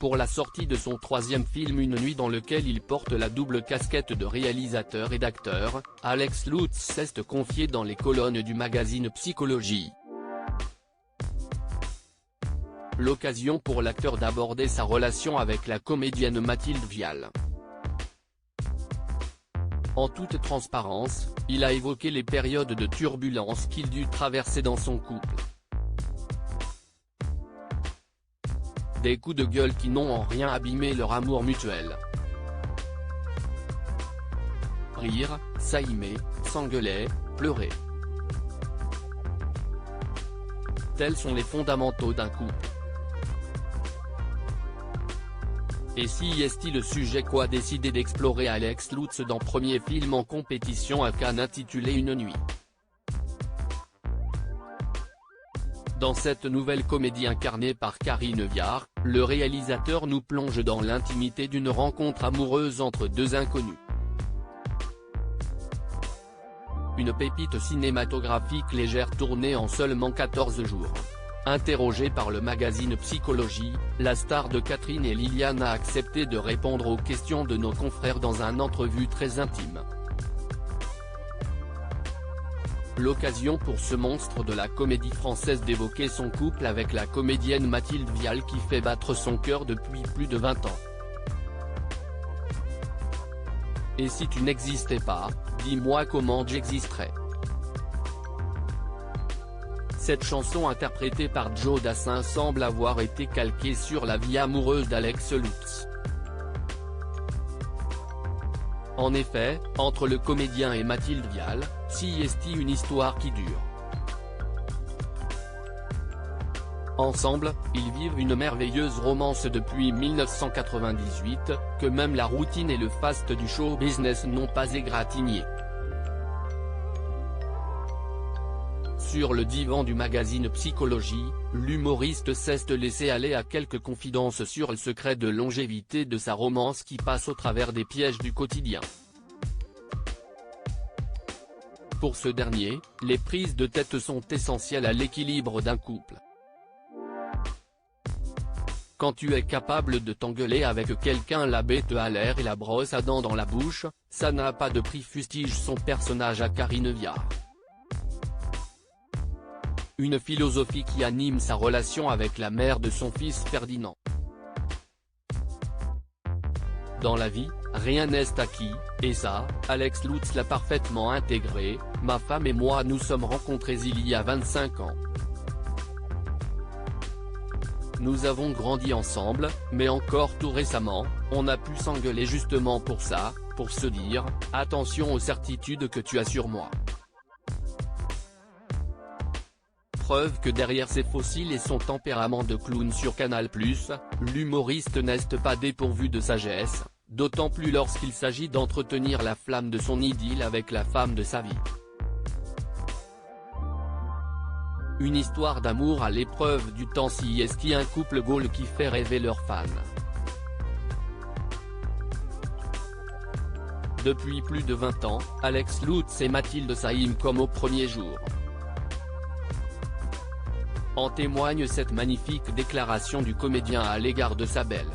pour la sortie de son troisième film Une nuit dans lequel il porte la double casquette de réalisateur et d'acteur, Alex Lutz s'est confié dans les colonnes du magazine Psychologie. L'occasion pour l'acteur d'aborder sa relation avec la comédienne Mathilde Vial. En toute transparence, il a évoqué les périodes de turbulence qu'il dut traverser dans son couple. Des coups de gueule qui n'ont en rien abîmé leur amour mutuel. Rire, s'aimer, s'engueuler, pleurer. Tels sont les fondamentaux d'un couple. Et si est-il le sujet qu'a décidé d'explorer Alex Lutz dans premier film en compétition à Cannes intitulé Une nuit. Dans cette nouvelle comédie incarnée par Karine Viard, le réalisateur nous plonge dans l'intimité d'une rencontre amoureuse entre deux inconnus. Une pépite cinématographique légère tournée en seulement 14 jours. Interrogée par le magazine Psychologie, la star de Catherine et Liliane a accepté de répondre aux questions de nos confrères dans une entrevue très intime. L'occasion pour ce monstre de la comédie française d'évoquer son couple avec la comédienne Mathilde Vial qui fait battre son cœur depuis plus de 20 ans. Et si tu n'existais pas, dis-moi comment j'existerais. Cette chanson interprétée par Joe Dassin semble avoir été calquée sur la vie amoureuse d'Alex Lutz. En effet, entre le comédien et Mathilde Vial, si est une histoire qui dure. Ensemble, ils vivent une merveilleuse romance depuis 1998, que même la routine et le faste du show business n'ont pas égratigné. Sur le divan du magazine Psychologie, l'humoriste s'est laissé aller à quelques confidences sur le secret de longévité de sa romance qui passe au travers des pièges du quotidien. Pour ce dernier, les prises de tête sont essentielles à l'équilibre d'un couple. Quand tu es capable de t'engueuler avec quelqu'un la bête à l'air et la brosse à dents dans la bouche, ça n'a pas de prix, fustige son personnage à Karine Viard. Une philosophie qui anime sa relation avec la mère de son fils Ferdinand. Dans la vie, rien n'est acquis, et ça, Alex Lutz l'a parfaitement intégré. Ma femme et moi nous sommes rencontrés il y a 25 ans. Nous avons grandi ensemble, mais encore tout récemment, on a pu s'engueuler justement pour ça, pour se dire, attention aux certitudes que tu as sur moi. Preuve que derrière ses fossiles et son tempérament de clown sur Canal+, l'humoriste n'est pas dépourvu de sagesse, d'autant plus lorsqu'il s'agit d'entretenir la flamme de son idylle avec la femme de sa vie. Une histoire d'amour à l'épreuve du temps, si est un couple goal qui fait rêver leurs fans. Depuis plus de 20 ans, Alex Lutz et Mathilde s'aiment comme au premier jour. En témoigne cette magnifique déclaration du comédien à l'égard de sa belle.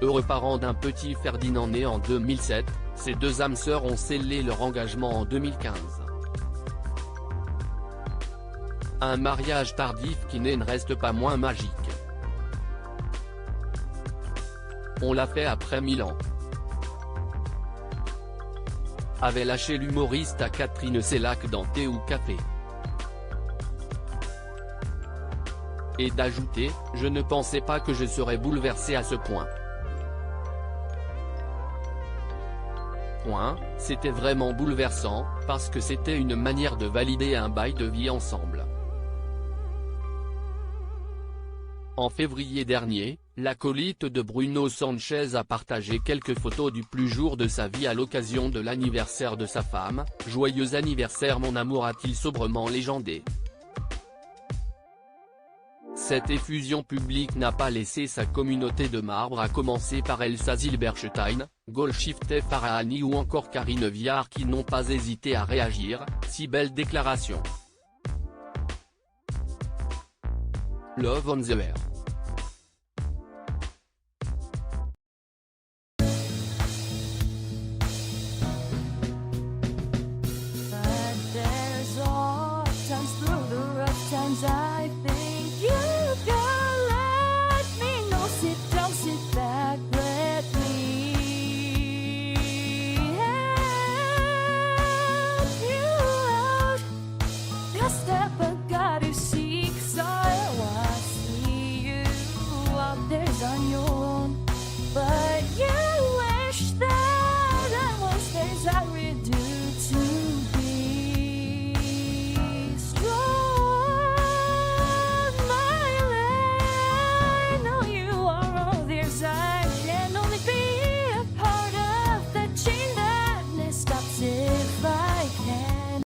Heureux parents d'un petit Ferdinand né en 2007, ces deux âmes sœurs ont scellé leur engagement en 2015. Un mariage tardif qui ne reste pas moins magique. On l'a fait après 1000 ans. Avait lâché l'humoriste à Catherine Sellac dans Thé ou Café. Et d'ajouter, je ne pensais pas que je serais bouleversé à ce point. C'était vraiment bouleversant, parce que c'était une manière de valider un bail de vie ensemble. En février dernier, l'acolyte de Bruno Sanchez a partagé quelques photos du plus jour de sa vie à l'occasion de l'anniversaire de sa femme. Joyeux anniversaire mon amour, a-t-il sobrement légendé. Cette effusion publique n'a pas laissé sa communauté de marbre, à commencer par Elsa Zilberstein, Golshifteh Farahani ou encore Karine Viard qui n'ont pas hésité à réagir. Si belle déclaration. Love on the air.